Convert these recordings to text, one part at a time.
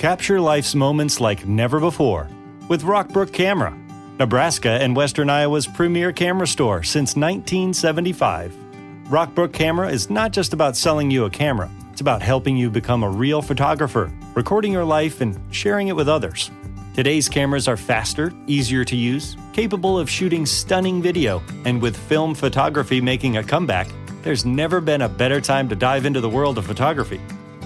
Capture life's moments like never before with Rockbrook Camera, Nebraska and Western Iowa's premier camera store since 1975. Rockbrook Camera is not just about selling you a camera. It's about helping you become a real photographer, recording your life and sharing it with others. Today's cameras are faster, easier to use, capable of shooting stunning video, and with film photography making a comeback, there's never been a better time to dive into the world of photography.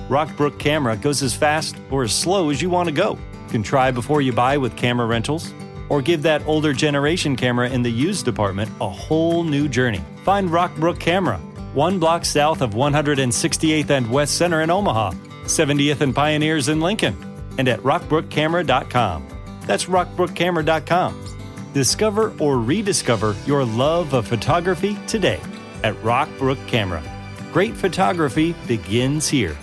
Rockbrook Camera goes as fast or as slow as you want to go. You can try before you buy with camera rentals, or give that older generation camera in the used department a whole new journey. Find Rockbrook Camera, 1 block south of 168th and West Center in Omaha, 70th and Pioneers in Lincoln, and at rockbrookcamera.com. That's rockbrookcamera.com. Discover or rediscover your love of photography today at Rockbrook Camera. Great photography begins here.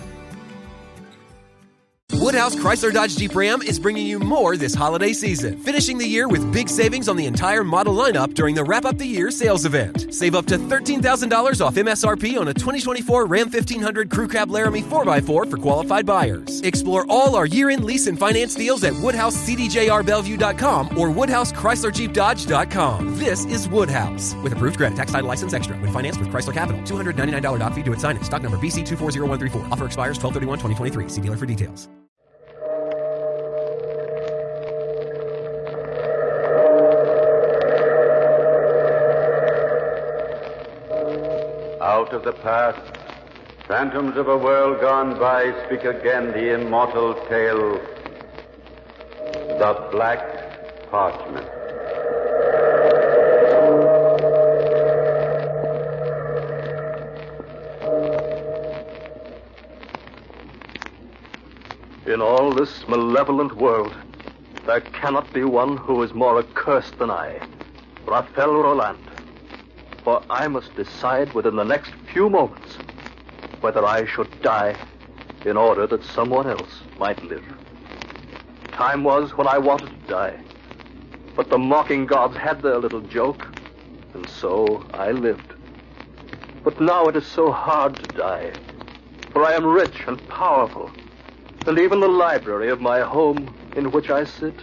Woodhouse Chrysler Dodge Jeep Ram is bringing you more this holiday season, finishing the year with big savings on the entire model lineup during the Wrap Up the Year sales event. Save up to $13,000 off MSRP on a 2024 Ram 1500 Crew Cab Laramie 4x4 for qualified buyers. Explore all our year-end lease and finance deals at WoodhouseCDJRBellevue.com or WoodhouseChryslerJeepDodge.com. This is Woodhouse, with approved credit, tax title license extra, when financed with Chrysler Capital. $299 doc fee due at signing. Stock number BC240134. Offer expires 12/31/2023. See dealer for details. Out of the past, phantoms of a world gone by speak again the immortal tale, the Black Parchment. In all this malevolent world, there cannot be one who is more accursed than I, Raphael Roland. For I must decide within the next few moments whether I should die in order that someone else might live. Time was when I wanted to die, but the mocking gods had their little joke, and so I lived. But now it is so hard to die, for I am rich and powerful, and even the library of my home in which I sit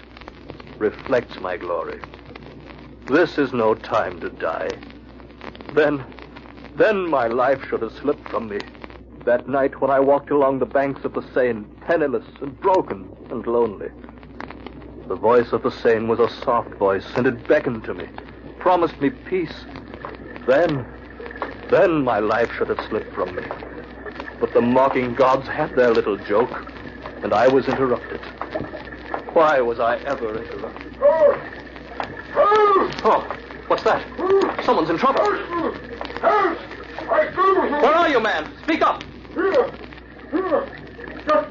reflects my glory. This is no time to die. Then my life should have slipped from me. That night when I walked along the banks of the Seine, penniless and broken and lonely. The voice of the Seine was a soft voice, and it beckoned to me, promised me peace. Then my life should have slipped from me. But the mocking gods had their little joke, and I was interrupted. Why was I ever interrupted? Oh, what's that? Someone's in trouble. Help! Where are you, man? Speak up. Here. Just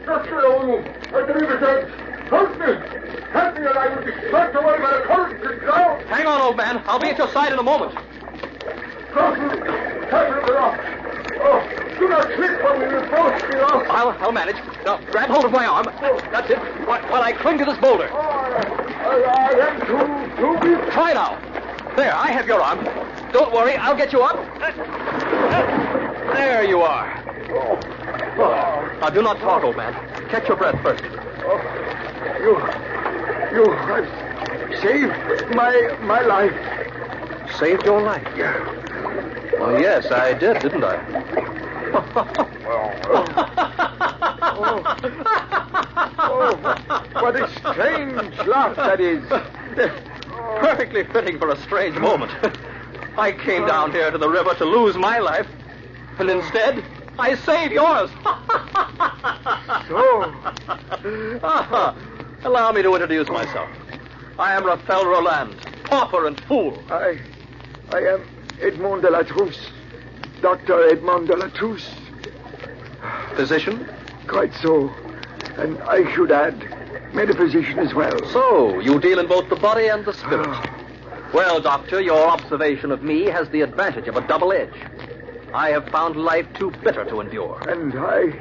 stay on you. I believe it does. Help me, and I will be swept away by the current and drowned. Hang on, old man. I'll be at your side in a moment. Captain, the rock. Oh, do not slip when we will both be lost. I'll manage. Now, grab hold of my arm. That's it. While I cling to this boulder. I am too weak. Try now. There, I have your arm. Don't worry, I'll get you up. There you are. Now, do not talk, old man. Catch your breath first. You have saved my life. Saved your life? Yeah. Well, yes, I did, didn't I? What a strange laugh that is. Perfectly fitting for a strange moment. I came down here to the river to lose my life, and instead, I saved yours. So? Allow me to introduce myself. I am Raphael Roland, pauper and fool. I am Edmond de la Trousse. Dr. Edmond de la Trousse. Physician? Quite so. And I should add, metaphysician as well. So, you deal in both the body and the spirit. Well, Doctor, your observation of me has the advantage of a double edge. I have found life too bitter to endure. And I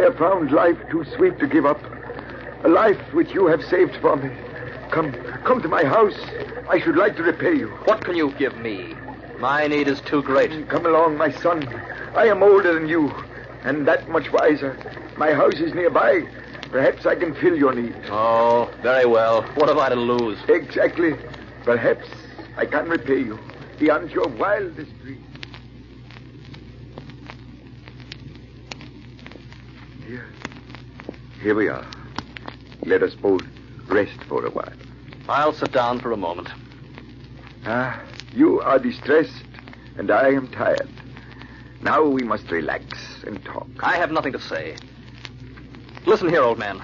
have found life too sweet to give up. A life which you have saved for me. Come to my house. I should like to repay you. What can you give me? My need is too great. Come along, my son. I am older than you, and that much wiser. My house is nearby, Perhaps I can fill your need. Oh, very well. What have I to lose? Exactly. Perhaps I can repay you beyond your wildest dreams. Here we are. Let us both rest for a while. I'll sit down for a moment. You are distressed, and I am tired. Now we must relax and talk. I have nothing to say. Listen here, old man.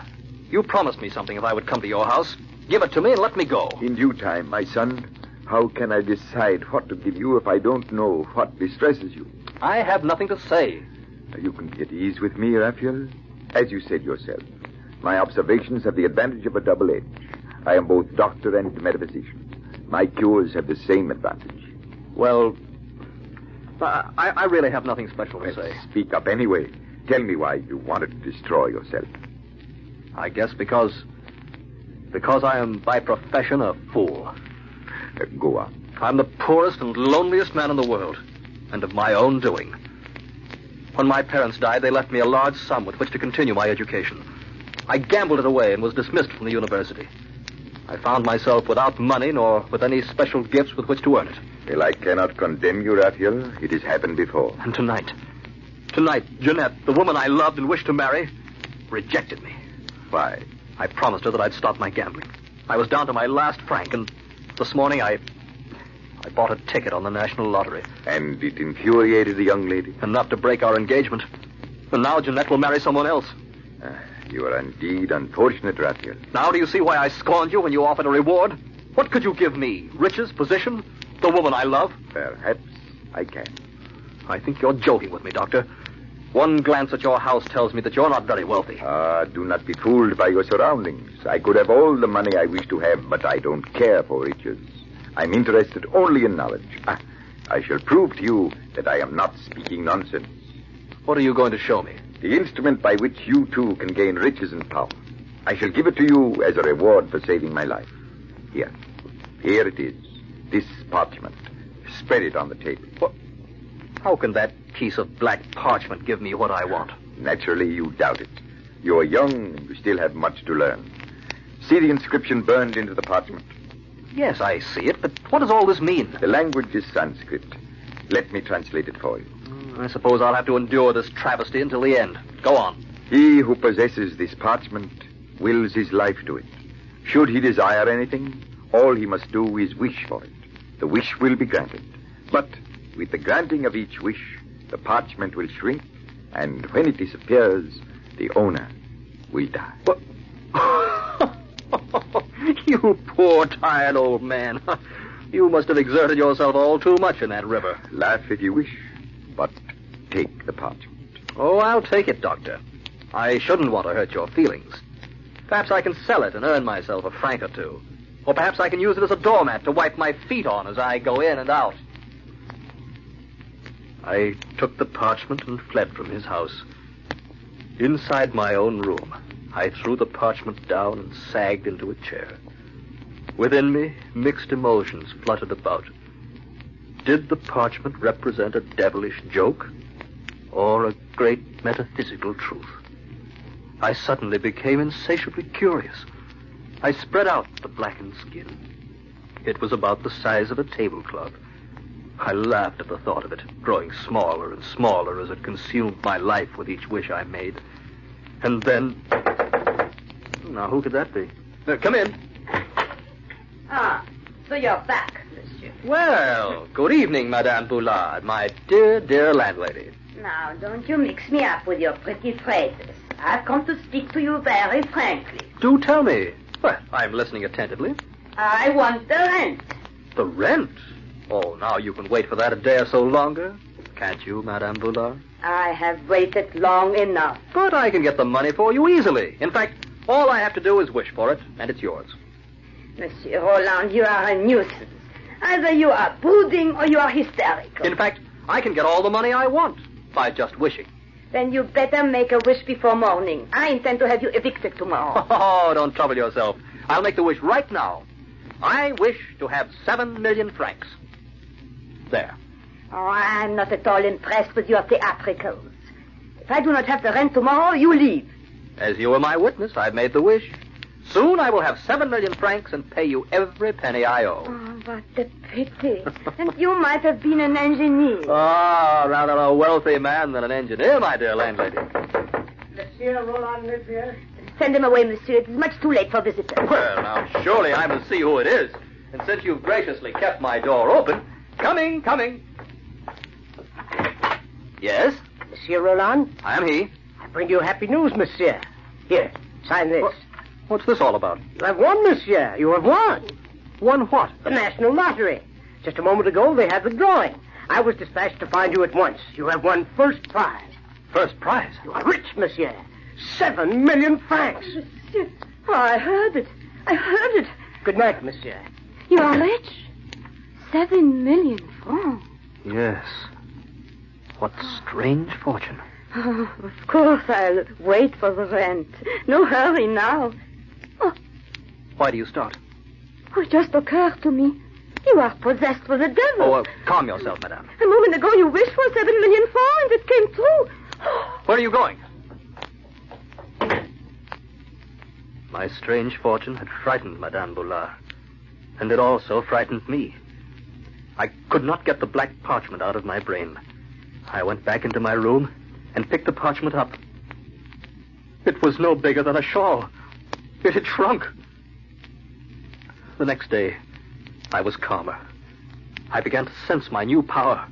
You promised me something if I would come to your house. Give it to me and let me go. In due time, my son. How can I decide what to give you if I don't know what distresses you? I have nothing to say. You can be at ease with me, Raphael. As you said yourself, my observations have the advantage of a double edge. I am both doctor and metaphysician. My cures have the same advantage. Well, I really have nothing special to say. Speak up anyway. Tell me why you wanted to destroy yourself. I guess because I am by profession a fool. Go on. I'm the poorest and loneliest man in the world, and of my own doing. When my parents died, they left me a large sum with which to continue my education. I gambled it away and was dismissed from the university. I found myself without money nor with any special gifts with which to earn it. Well, I cannot condemn you, Raphael. It has happened before. And tonight, Jeanette, the woman I loved and wished to marry, rejected me. Why? I promised her that I'd stop my gambling. I was down to my last franc, and this morning I bought a ticket on the national lottery. And it infuriated the young lady? Enough to break our engagement. And now Jeanette will marry someone else. You are indeed unfortunate, Raphael. Now do you see why I scorned you when you offered a reward? What could you give me? Riches, position, the woman I love? Perhaps I can. I think you're joking with me, Doctor. One glance at your house tells me that you're not very wealthy. Do not be fooled by your surroundings. I could have all the money I wish to have, but I don't care for riches. I'm interested only in knowledge. I shall prove to you that I am not speaking nonsense. What are you going to show me? The instrument by which you too can gain riches and power. I shall give it to you as a reward for saving my life. Here it is. This parchment. Spread it on the table. What? How can that piece of black parchment give me what I want? Naturally, you doubt it. You are young and you still have much to learn. See the inscription burned into the parchment? Yes, I see it, but what does all this mean? The language is Sanskrit. Let me translate it for you. I suppose I'll have to endure this travesty until the end. Go on. He who possesses this parchment wills his life to it. Should he desire anything, all he must do is wish for it. The wish will be granted. But with the granting of each wish, the parchment will shrink, and when it disappears, the owner will die. What? You poor, tired old man. You must have exerted yourself all too much in that river. Laugh if you wish, but take the parchment. Oh, I'll take it, Doctor. I shouldn't want to hurt your feelings. Perhaps I can sell it and earn myself a franc or two. Or perhaps I can use it as a doormat to wipe my feet on as I go in and out. I took the parchment and fled from his house. Inside my own room, I threw the parchment down and sagged into a chair. Within me, mixed emotions fluttered about. Did the parchment represent a devilish joke or a great metaphysical truth? I suddenly became insatiably curious. I spread out the blackened skin. It was about the size of a tablecloth. I laughed at the thought of it, growing smaller and smaller as it consumed my life with each wish I made. And then... Now, who could that be? Come in. Ah, so you're back, monsieur. Well, good evening, Madame Boulard, my dear, dear landlady. Now, don't you mix me up with your pretty phrases. I've come to speak to you very frankly. Do tell me. Well, I'm listening attentively. I want the rent. The rent? Oh, now you can wait for that a day or so longer. Can't you, Madame Boulard? I have waited long enough. But I can get the money for you easily. In fact, all I have to do is wish for it, and it's yours. Monsieur Roland, you are a nuisance. Either you are brooding or you are hysterical. In fact, I can get all the money I want by just wishing. Then you better make a wish before morning. I intend to have you evicted tomorrow. Oh, don't trouble yourself. I'll make the wish right now. I wish to have 7 million francs. There. Oh, I'm not at all impressed with your theatricals. If I do not have the rent tomorrow, you leave. As you are my witness, I've made the wish. Soon I will have 7 million francs and pay you every penny I owe. Oh, what a pity. And you might have been an engineer. Ah, rather a wealthy man than an engineer, my dear landlady. Monsieur Roland lives here. Send him away, monsieur. It is much too late for visitors. Well, now, surely I must see who it is. And since you've graciously kept my door open... Coming. Yes? Monsieur Roland, I am he. I bring you happy news, monsieur. Here, sign this. What's this all about? You have won, monsieur. You have won. Won what? The National Lottery. Just a moment ago, they had the drawing. I was dispatched to find you at once. You have won first prize. First prize? You are rich, monsieur. 7 million francs. Monsieur. Oh, I heard it. Good night, monsieur. You are rich. 7 million francs. Yes. What strange fortune. Oh, of course, I'll wait for the rent. No hurry now. Oh, Why do you start? it just occurred to me. You are possessed with the devil. Oh, calm yourself, madame. A moment ago you wished for 7 million francs and it came true. Where are you going? My strange fortune had frightened Madame Boulard, and it also frightened me. I could not get the black parchment out of my brain. I went back into my room and picked the parchment up. It was no bigger than a shawl. It had shrunk. The next day, I was calmer. I began to sense my new power.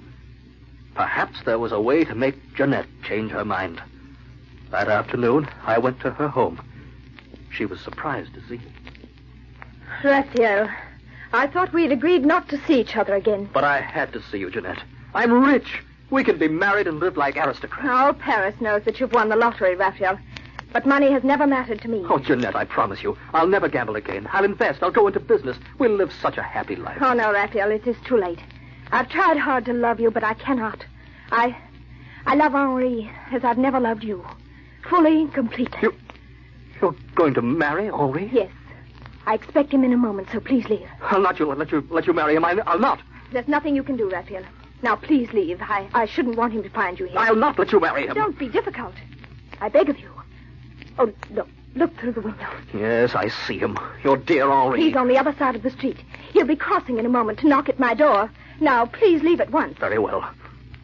Perhaps there was a way to make Jeanette change her mind. That afternoon, I went to her home. She was surprised to see me. Raphael, I thought we'd agreed not to see each other again. But I had to see you, Jeanette. I'm rich. We can be married and live like aristocrats. All Paris knows that you've won the lottery, Raphael. But money has never mattered to me. Oh, Jeanette, I promise you, I'll never gamble again. I'll invest. I'll go into business. We'll live such a happy life. Oh, no, Raphael, it is too late. I've tried hard to love you, but I cannot. I love Henri as I've never loved you. Fully and completely. You're going to marry Henri? Yes. I expect him in a moment, so please leave. I'll not let you marry him. I'll not. There's nothing you can do, Raphael. Now, please leave. I shouldn't want him to find you here. I'll not let you marry him. Don't be difficult. I beg of you. Oh, look through the window. Yes, I see him. Your dear Henri. He's on the other side of the street. He'll be crossing in a moment to knock at my door. Now, please leave at once. Very well.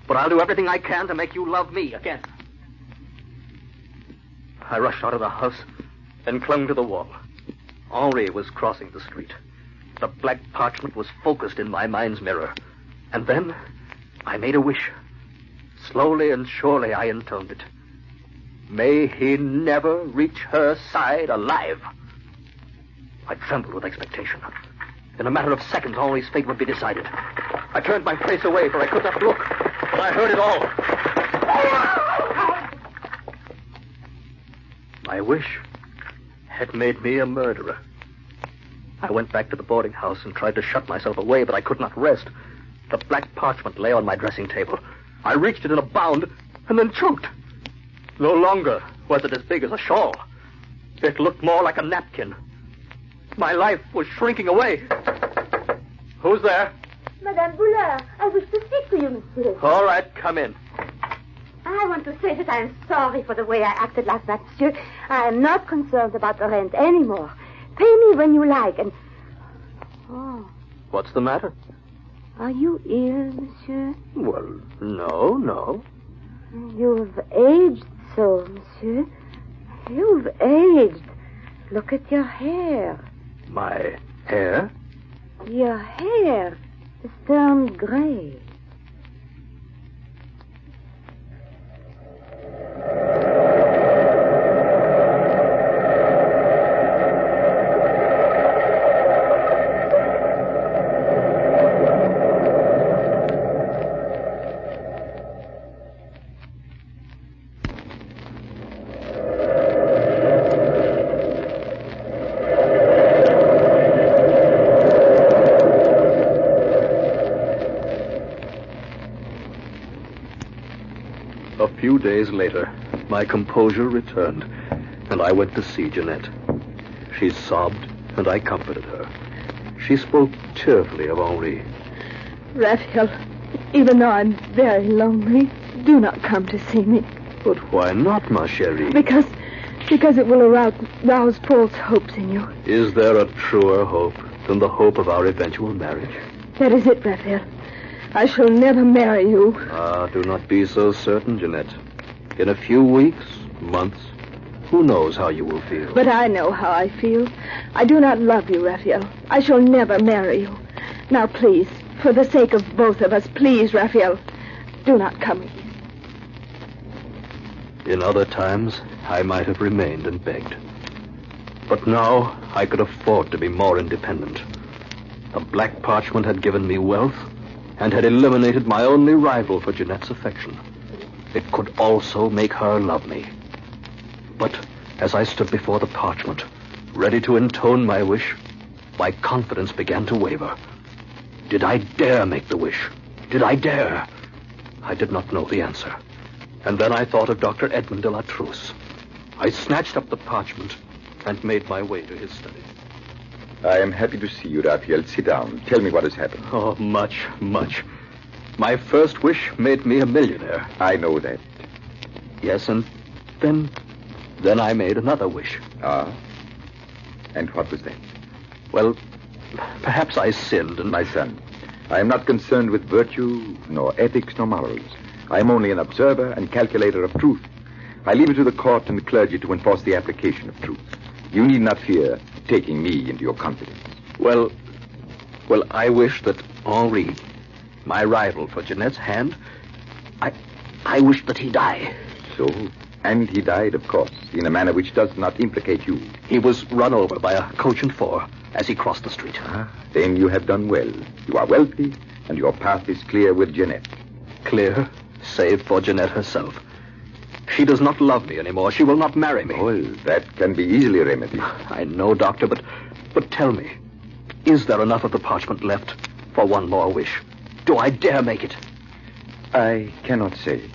But I'll do everything I can to make you love me again. I rushed out of the house and clung to the wall. Henri was crossing the street. The black parchment was focused in my mind's mirror. And then I made a wish. Slowly and surely I intoned it. May he never reach her side alive. I trembled with expectation. In a matter of seconds, Henri's fate would be decided. I turned my face away, for I could not look. But I heard it all. My wish had made me a murderer. I went back to the boarding house and tried to shut myself away, but I could not rest. The black parchment lay on my dressing table. I reached it in a bound and then choked. No longer was it as big as a shawl. It looked more like a napkin. My life was shrinking away. Who's there? Madame Boulard, I wish to speak to you, monsieur. All right, come in. I want to say that I am sorry for the way I acted last night, monsieur. I am not concerned about the rent anymore. Pay me when you like, and... Oh, What's the matter? are you ill, monsieur? Well, no. You've aged so, monsieur. You've aged. Look at your hair. My hair? Your hair has turned gray. A few days later, my composure returned, and I went to see Jeanette. She sobbed, and I comforted her. She spoke cheerfully of Henri. Raphael, even though I'm very lonely, do not come to see me. But why not, ma chérie? Because Because it will rouse false hopes in you. Is there a truer hope than the hope of our eventual marriage? That is it, Raphael. I shall never marry you. Do not be so certain, Jeanette. In a few weeks, months, who knows how you will feel? But I know how I feel. I do not love you, Raphael. I shall never marry you. Now, please, for the sake of both of us, please, Raphael, do not come again. In other times, I might have remained and begged. But now, I could afford to be more independent. The black parchment had given me wealth and had eliminated my only rival for Jeanette's affection. It could also make her love me. But as I stood before the parchment, ready to intone my wish, my confidence began to waver. Did I dare make the wish? Did I dare? I did not know the answer. And then I thought of Dr. Edmond de la Truce. I snatched up the parchment and made my way to his study. I am happy to see you, Raphael. Sit down. Tell me what has happened. Oh, much. My first wish made me a millionaire. I know that. Yes, and then I made another wish. Ah? And what was that? Well, perhaps I sinned, and My son, I am not concerned with virtue, nor ethics, nor morals. I am only an observer and calculator of truth. I leave it to the court and the clergy to enforce the application of truth. You need not fear taking me into your confidence. Well, I wish that Henri, my rival for Jeanette's hand, I wish that he die. So? And he died, of course, in a manner which does not implicate you. He was run over by a coach and four as he crossed the street. Then you have done well. You are wealthy, and your path is clear with Jeanette. Clear, save for Jeanette herself. She does not love me anymore. She will not marry me. Well, that can be easily remedied. I know, Doctor, but tell me, is there enough of the parchment left for one more wish? Do I dare make it? I cannot say.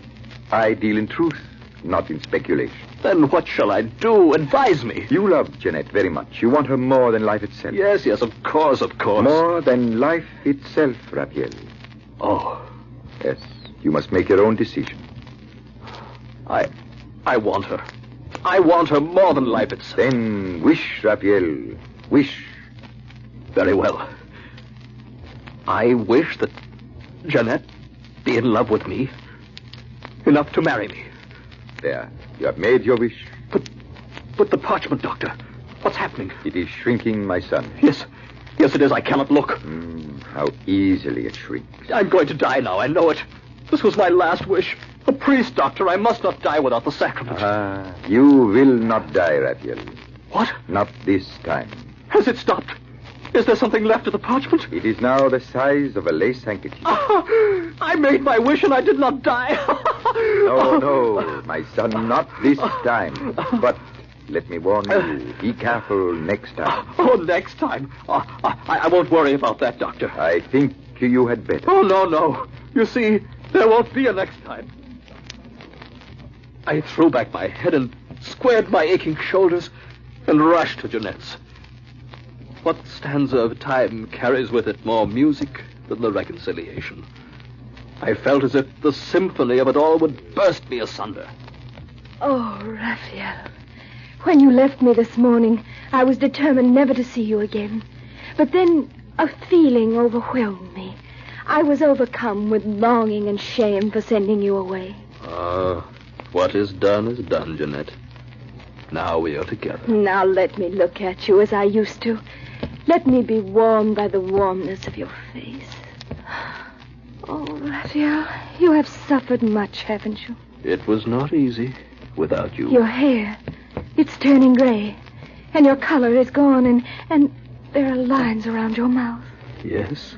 I deal in truth, not in speculation. Then what shall I do? Advise me. You love Jeanette very much. You want her more than life itself. Yes, of course. More than life itself, Raphael. Oh. Yes, you must make your own decision. I want her. I want her more than life itself. Then wish, Raphael. Wish. Very well. I wish that Jeanette be in love with me enough to marry me. There. You have made your wish. But the parchment, Doctor. What's happening? It is shrinking, my son. Yes, it is. I cannot look. How easily it shrinks. I'm going to die now. I know it. This was my last wish. A priest, Doctor. I must not die without the sacrament. You will not die, Raphael. What? Not this time. Has it stopped? Is there something left of the parchment? It is now the size of a lace handkerchief. I made my wish and I did not die. No, my son, not this time. But let me warn you, be careful next time. Next time? I won't worry about that, Doctor. I think you had better. Oh, no. You see, there won't be a next time. I threw back my head and squared my aching shoulders and rushed to Jeanette's. What stanza of time carries with it more music than the reconciliation? I felt as if the symphony of it all would burst me asunder. Oh, Raphael, when you left me this morning, I was determined never to see you again. But then a feeling overwhelmed me. I was overcome with longing and shame for sending you away. What is done, Jeanette. Now we are together. Now let me look at you as I used to. Let me be warmed by the warmness of your face. Oh, Raphael, you have suffered much, haven't you? It was not easy without you. Your hair, it's turning gray. And your color is gone, and there are lines around your mouth. Yes,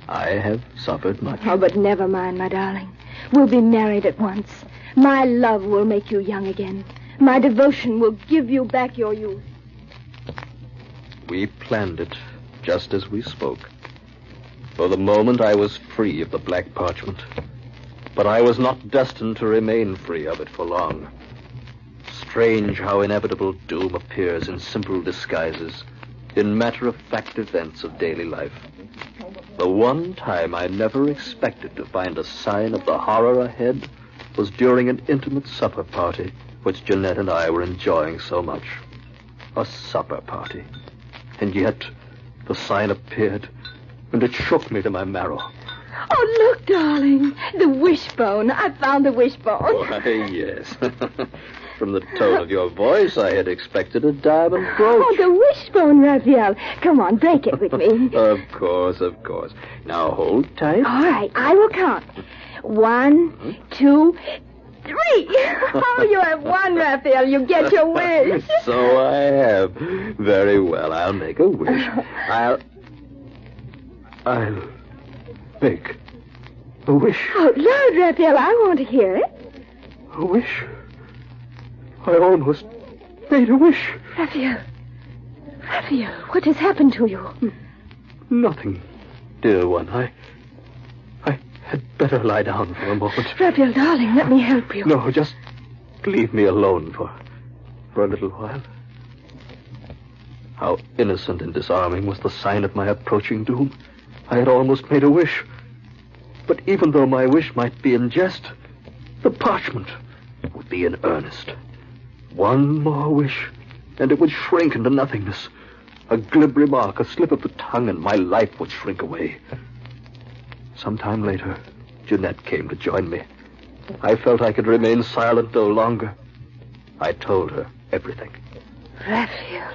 I have suffered much. Oh, but never mind, my darling. We'll be married at once. My love will make you young again. My devotion will give you back your youth. We planned it just as we spoke. For the moment, I was free of the black parchment. But I was not destined to remain free of it for long. Strange how inevitable doom appears in simple disguises, in matter-of-fact events of daily life. The one time I never expected to find a sign of the horror ahead was during an intimate supper party which Jeanette and I were enjoying so much. A supper party. And yet, the sign appeared, and it shook me to my marrow. Oh, look, darling. The wishbone. I found the wishbone. Why, yes. From the tone of your voice, I had expected a diamond brooch. Oh, the wishbone, Raphael. Come on, break it with me. Of course. Now, hold tight. All right, I will count. 1, 2, 3. Oh, you have won, Raphael. You get your wish. So I have. Very well, I'll make a wish. I'll make a wish. Oh, Lord, Raphael, I want to hear it. A wish? I almost made a wish. Raphael, what has happened to you? Nothing, dear one. I had better lie down for a moment. Raphael, darling, let me help you. No, just leave me alone for a little while. How innocent and disarming was the sign of my approaching doom. I had almost made a wish. But even though my wish might be in jest, the parchment would be in earnest. One more wish, and it would shrink into nothingness. A glib remark, a slip of the tongue, and my life would shrink away. Some time later, Jeanette came to join me. I felt I could remain silent no longer. I told her everything. Raphael,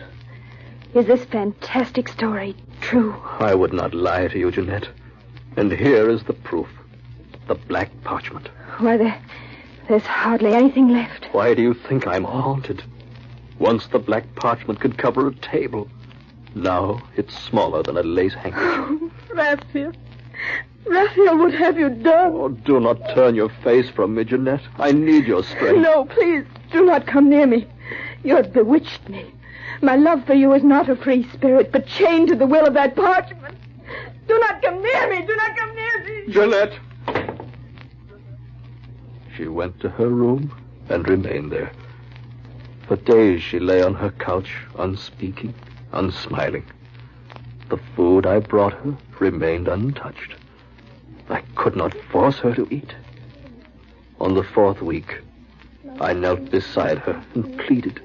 is this fantastic story true? I would not lie to you, Jeanette. And here is the proof. The black parchment. Why, there's hardly anything left. Why do you think I'm haunted? Once the black parchment could cover a table. Now it's smaller than a lace handkerchief. Oh, Raphael, what have you done? Oh, do not turn your face from me, Jeanette. I need your strength. No, please, do not come near me. You have bewitched me. My love for you is not a free spirit, but chained to the will of that parchment. Do not come near me. Do not come near me. Jeanette! She went to her room and remained there. For days she lay on her couch, unspeaking, unsmiling. The food I brought her remained untouched. I could not force her to eat. On the 4th week, I knelt beside her and pleaded.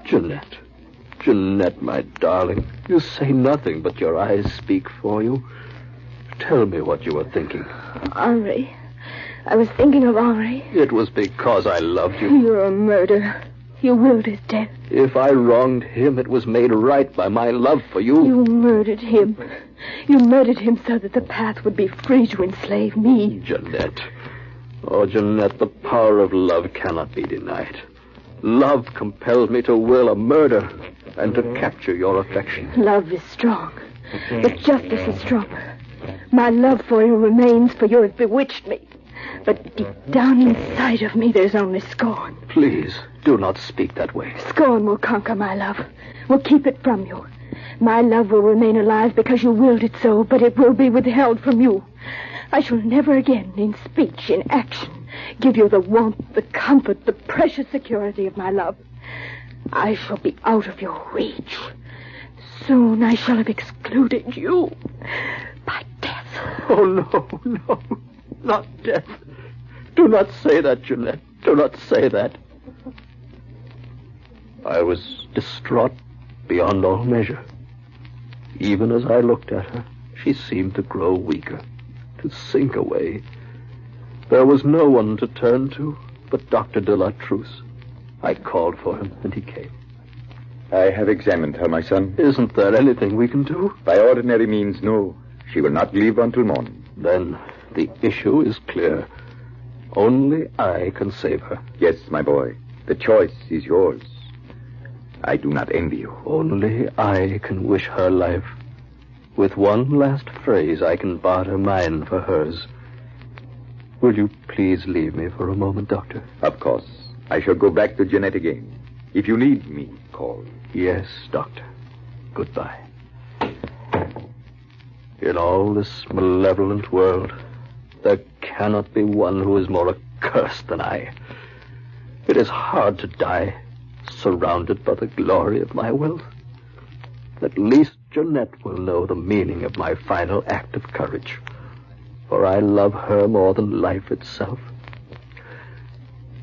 Jeanette, my darling, you say nothing, but your eyes speak for you. Tell me what you were thinking. Henri. I was thinking of Henri. It was because I loved you. You're a murderer. You willed his death. If I wronged him, it was made right by my love for you. You murdered him. You murdered him so that the path would be free to enslave me. Jeanette. Oh, Jeanette, the power of love cannot be denied. Love compels me to will a murder and to capture your affection. Love is strong, but justice is stronger. My love for you remains, for you have bewitched me. But deep down inside of me, there's only scorn. Please, do not speak that way. Scorn will conquer my love, will keep it from you. My love will remain alive because you willed it so, but it will be withheld from you. I shall never again, in speech, in action, give you the warmth, the comfort, the precious security of my love. I shall be out of your reach. Soon I shall have excluded you by death. Oh, no, not death. Do not say that, Jeanette. Do not say that. I was distraught beyond all measure. Even as I looked at her, she seemed to grow weaker, to sink away. There was no one to turn to but Dr. de la Truce. I called for him, and he came. I have examined her, my son. Isn't there anything we can do? By ordinary means, no. She will not live until morning. Then the issue is clear. Only I can save her. Yes, my boy. The choice is yours. I do not envy you. Only I can wish her life. With one last phrase, I can barter mine for hers. Will you please leave me for a moment, Doctor? Of course. I shall go back to Jeanette again. If you need me, call. Yes, Doctor. Goodbye. In all this malevolent world, there cannot be one who is more accursed than I. It is hard to die, surrounded by the glory of my wealth. At least Jeanette will know the meaning of my final act of courage, for I love her more than life itself.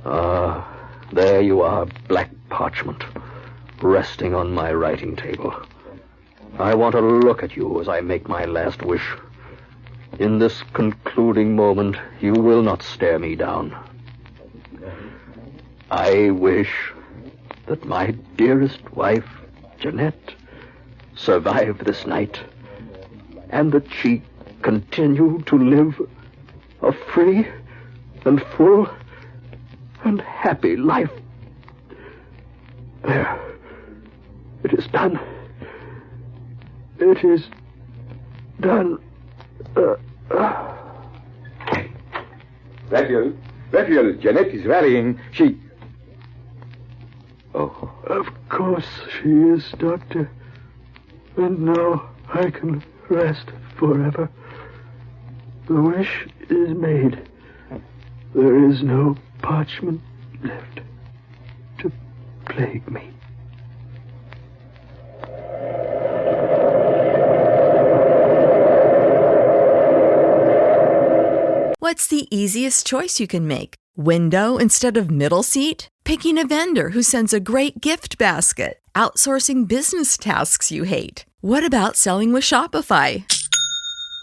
Ah, There you are, black parchment, resting on my writing table. I want to look at you as I make my last wish. In this concluding moment, you will not stare me down. I wish that my dearest wife, Jeanette, survive this night, and that she continue to live a free and full and happy life. There. It is done. It is done. Raphael, Jeanette is rallying. She... Oh. Of course she is, Doctor. And now I can rest forever. The wish is made. There is no parchment left to plague me. What's the easiest choice you can make? Window instead of middle seat? Picking a vendor who sends a great gift basket? Outsourcing business tasks you hate? What about selling with Shopify?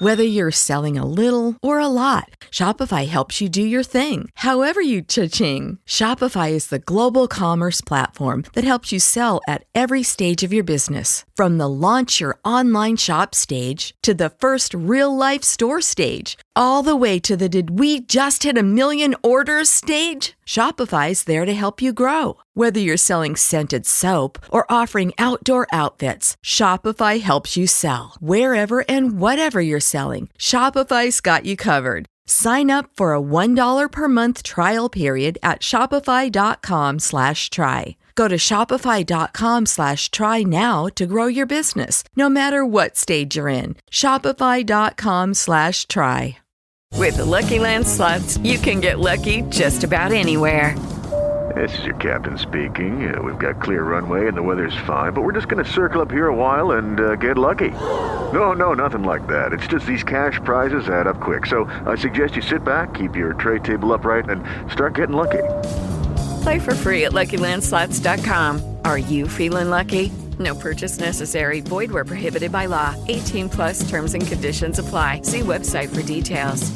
Whether you're selling a little or a lot, Shopify helps you do your thing, however you cha-ching. Shopify is the global commerce platform that helps you sell at every stage of your business. From the launch your online shop stage to the first real-life store stage, all the way to the did we just hit 1 million orders stage. Shopify's there to help you grow. Whether you're selling scented soap or offering outdoor outfits, Shopify helps you sell. Wherever and whatever you're selling, Shopify's got you covered. Sign up for a $1 per month trial period at shopify.com/try. Go to shopify.com/try now to grow your business, no matter what stage you're in. Shopify.com/try. With the Lucky Land Slots, you can get lucky just about anywhere. This is your captain speaking. We've got clear runway and the weather's fine, but we're just going to circle up here a while and get lucky. No, nothing like that. It's just these cash prizes add up quick. So I suggest you sit back, keep your tray table upright, and start getting lucky. Play for free at LuckyLandSlots.com. Are you feeling lucky? No purchase necessary. Void where prohibited by law. 18+ terms and conditions apply. See website for details.